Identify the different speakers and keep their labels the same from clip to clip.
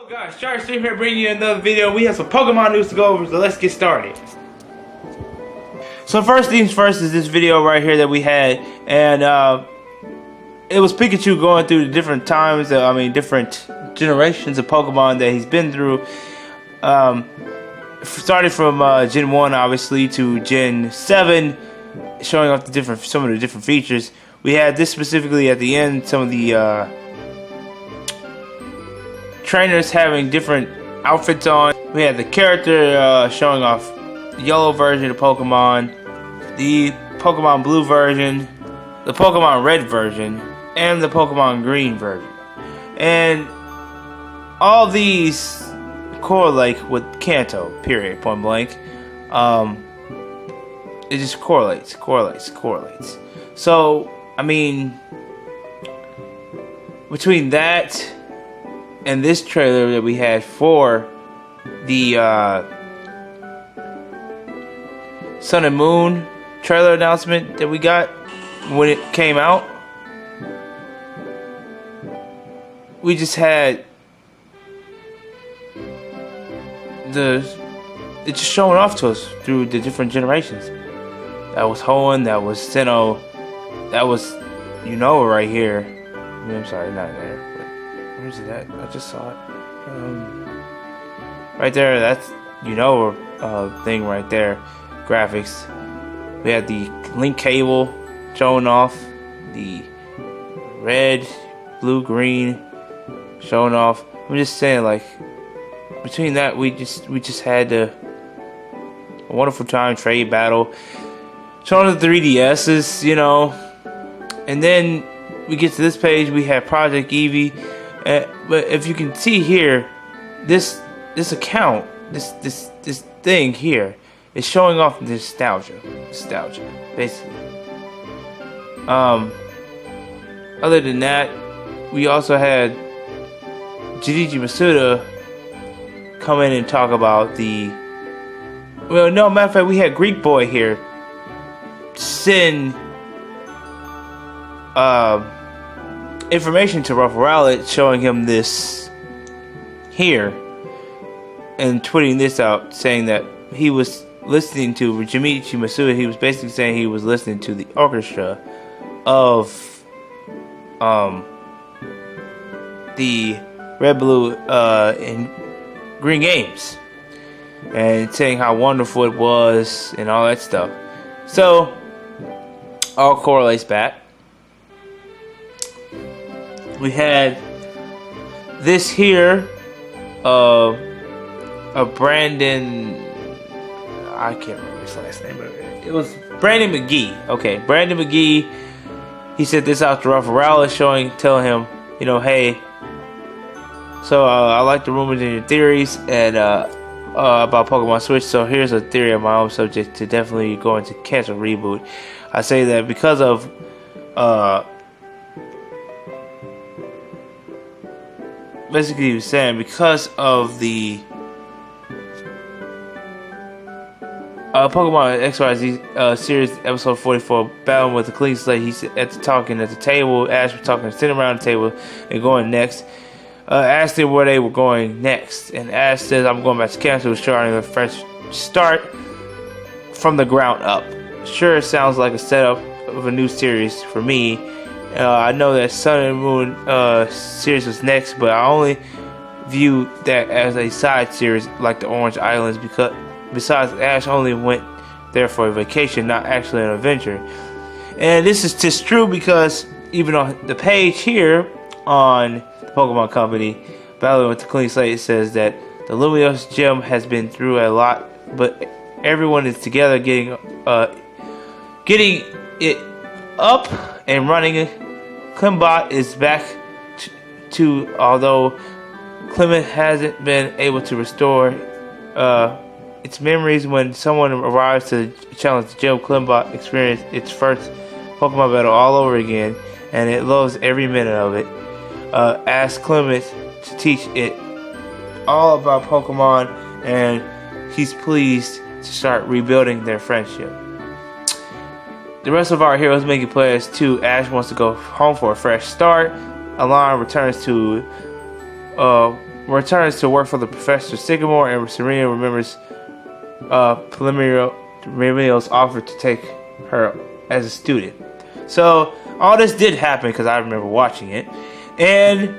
Speaker 1: Hello guys, Shark Stream here bringing you another video. We have some Pokemon news to go over, so let's get started. So first things first is this video right here that we had, and it was Pikachu going through the different times, different generations of Pokemon that he's been through. Started from Gen 1 obviously to Gen 7, showing off some of the different features. We had this specifically at the end, some of the trainers having different outfits on. We had the character showing off the yellow version of Pokemon, the Pokemon blue version, the Pokemon red version, and the Pokemon green version. And all these correlate with Kanto, period, point blank. It just correlates. So, I mean, between that and this trailer that we had for the Sun and Moon trailer announcement that we got when it came out, we just had it's just showing off to us through the different generations. That was Hoenn, that was Sinnoh, that was right here. I'm sorry, not there. Where's it at? I just saw it. Right there, that's thing right there. Graphics. We had the link cable showing off. The red, blue, green showing off. I'm just saying, like, between that we just had a wonderful time. Trade battle. Showing the 3DSs, and then we get to this page. We have Project Eevee. But if you can see here, this account, this thing here, is showing off nostalgia, basically. Other than that, we also had Junichi Masuda come in and talk about matter of fact, we had Greek Boy here send information to Ralph Rowlett, showing him this here and tweeting this out, saying that he was listening to Junichi Masuda. He was basically saying he was listening to the orchestra of the Red, Blue, and Green games, and saying how wonderful it was and all that stuff. So all correlates back. We had this here, a Brandon, I can't remember his last name, but it was Brandon McGee. Okay, Brandon McGee, he said this out to Ralph Rowlett, telling him, hey, so I like the rumors and your theories and about Pokemon Switch, so here's a theory of my own subject to definitely going to cancel reboot. I say that because of basically, he was saying because of the Pokemon XYZ series episode 44, battling with the clean slate. He's talking at the table. Ash was talking, sitting around the table and going next. Asked him where they were going next, and Ash says, "I'm going back to Kanto, starting a fresh start from the ground up." Sure, it sounds like a setup of a new series for me. I know that Sun and Moon series was next, but I only view that as a side series like the Orange Islands, because besides, Ash only went there for a vacation, not actually an adventure. And this is just true because even on the page here on the Pokemon Company, Battling with the Clean Slate, it says that the Lumiose Gym has been through a lot, but everyone is together getting it up and running. Klimbot is back to although Clement hasn't been able to restore its memories when someone arrives to challenge the gym. Klimbot experienced its first Pokemon battle all over again, and it loves every minute of it. Ask Clement to teach it all about Pokemon, and he's pleased to start rebuilding their friendship. The rest of our heroes making plans too. Ash wants to go home for a fresh start. Alon returns to returns to work for the Professor Sycamore, and Serena remembers Preliminario's offer to take her as a student. So all this did happen because I remember watching it. And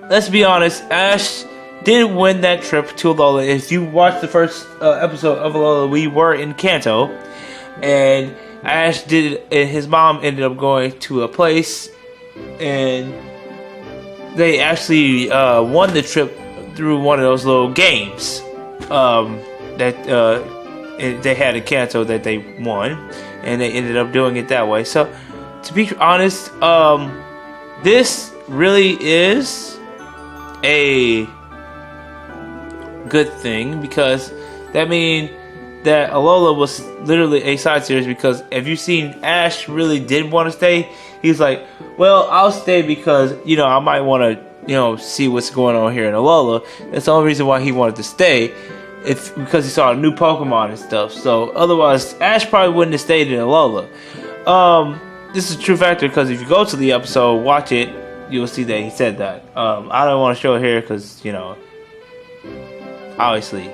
Speaker 1: let's be honest, Ash did win that trip to Alola. If you watched the first episode of Alola, we were in Kanto, and Ash did, and his mom ended up going to a place, and they actually won the trip through one of those little games that they had in Kanto that they won, and they ended up doing it that way. So, to be honest, this really is a good thing, because that means that Alola was literally a side series. Because if you've seen, Ash really did want to stay. He's like, well, I'll stay because, you know, I might want to, you know, see what's going on here in Alola. That's the only reason why he wanted to stay. It's because he saw a new Pokemon and stuff. So otherwise, Ash probably wouldn't have stayed in Alola. This is a true factor, because if you go to the episode, watch it, you'll see that he said that. I don't want to show it here because, you know, obviously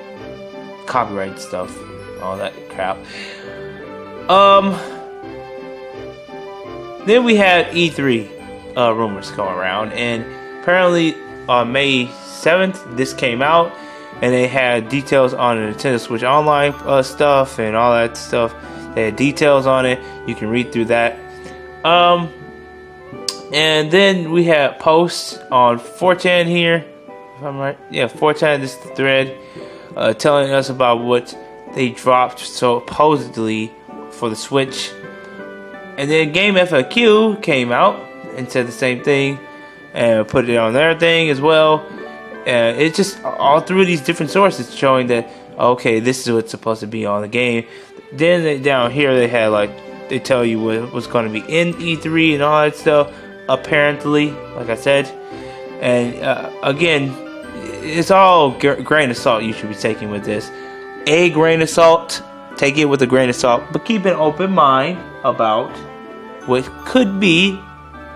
Speaker 1: copyright stuff, all that crap. Then we had E3 rumors going around, and apparently on May 7th this came out, and they had details on the Nintendo Switch Online stuff and all that stuff. They had details on it. You can read through that. And then we had posts on 4chan here, if I'm right. Yeah, 4chan, this is the thread, telling us about what they dropped supposedly for the Switch. And then Game FAQ came out and said the same thing, and put it on their thing as well. And it's just all through these different sources showing that, okay, this is what's supposed to be on the game. Then down here they had, like, they tell you what was going to be in E3 and all that stuff, apparently, like I said. And again, it's all grain of salt you should be taking with this. A grain of salt, take it with a grain of salt, but keep an open mind about what could be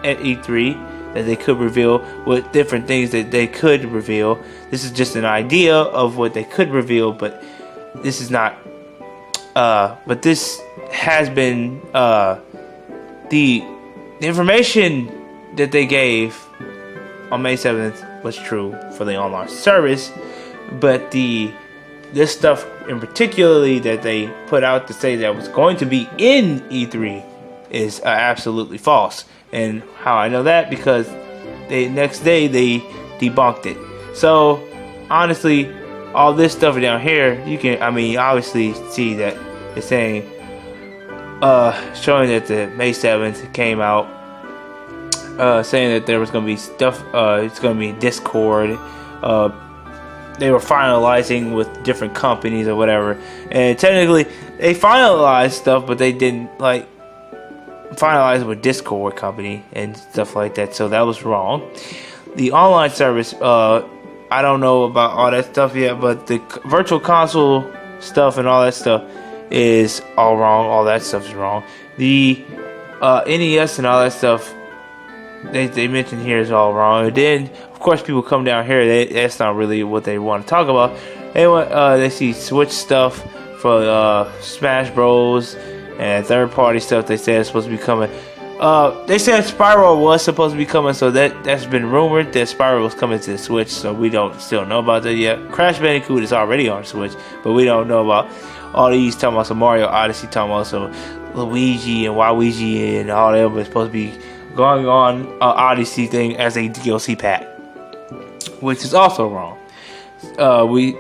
Speaker 1: at E3 that they could reveal, with different things that they could reveal. This is just an idea of what they could reveal, but this is not. But this has been the information that they gave on May 7th was true for the online service, but this stuff in particularly that they put out to say that was going to be in E3 is absolutely false. And how I know that, because next day they debunked it. So honestly, all this stuff down here, you can, I mean, obviously see that it's saying, showing that the May 7th came out, saying that there was going to be stuff, it's going to be Discord, they were finalizing with different companies or whatever, and technically they finalized stuff, but they didn't, like, finalize it with Discord company and stuff like that, so that was wrong. The online service, I don't know about all that stuff yet, but the virtual console stuff and all that stuff is all wrong. All that stuff is wrong. The NES and all that stuff they mentioned here is all wrong. And then, of course, people come down here. That's not really what they want to talk about. They see Switch stuff for Smash Bros. And third-party stuff. They said it's supposed to be coming. They said Spyro was supposed to be coming, so that's been rumored that Spyro was coming to the Switch. So we don't still know about that yet. Crash Bandicoot is already on Switch, but we don't know about all these. Talking about some Mario Odyssey, talking about some Luigi and Waluigi and all that was supposed to be going on Odyssey thing as a DLC pack, which is also wrong.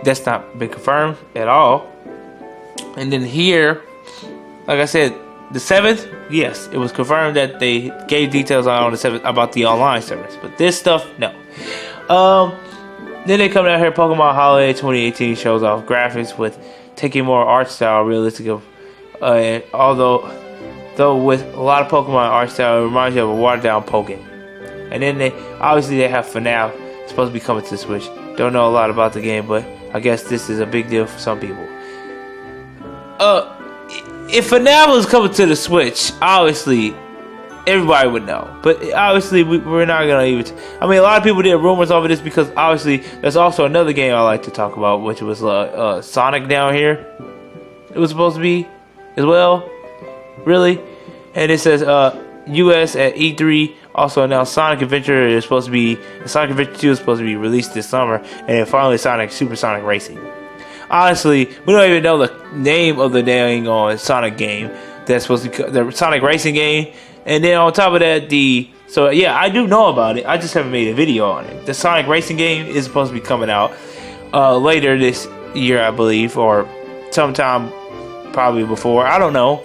Speaker 1: That's not been confirmed at all. And then here, like I said, the 7th, yes, it was confirmed that they gave details on the 7th about the online service. But this stuff, no. Then they come down here, Pokemon Holiday 2018 shows off graphics with taking more art style realistic of, and though with a lot of Pokemon art style, it reminds you of a watered down Pokken. And then they have FNAF supposed to be coming to the Switch. Don't know a lot about the game, but I guess this is a big deal for some people. If FNAF was coming to the Switch, obviously everybody would know. But obviously, we're not gonna even. I mean, a lot of people did rumors over this because obviously, there's also another game I like to talk about, which was Sonic down here. It was supposed to be as well, really, and it says U.S. at E3 also announced Sonic Adventure is supposed to be Sonic Adventure 2 is supposed to be released this summer, and then finally Sonic Super Sonic Racing. Honestly, we don't even know the name of the dang on Sonic game that's supposed to be the Sonic Racing game. And then on top of that, so yeah, I do know about it. I just haven't made a video on it. The Sonic Racing game is supposed to be coming out later this year, I believe, or sometime probably before. I don't know.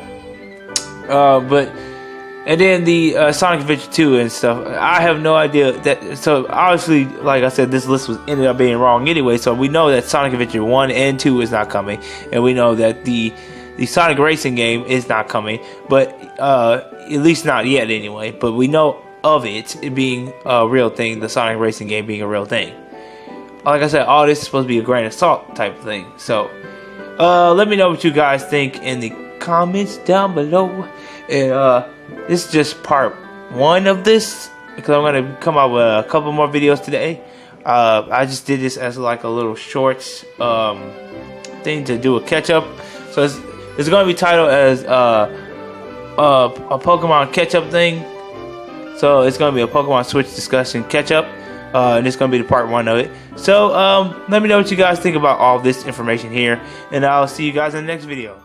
Speaker 1: And then the Sonic Adventure 2 and stuff. I have no idea that. So obviously, like I said, this list ended up being wrong anyway. So we know that Sonic Adventure 1 and 2 is not coming, and we know that the Sonic Racing game is not coming, but at least not yet anyway. But we know of it being a real thing, the Sonic Racing game being a real thing. Like I said, all this is supposed to be a grain of salt type of thing. So let me know what you guys think in the comments down below. And this is just part 1 of this, because I'm going to come out with a couple more videos today. I just did this as like a little shorts thing to do a catch up. So it's going to be titled as a Pokemon catch up thing. So it's going to be a Pokemon Switch discussion catch up. And it's going to be the part 1 of it. So let me know what you guys think about all this information here, and I'll see you guys in the next video.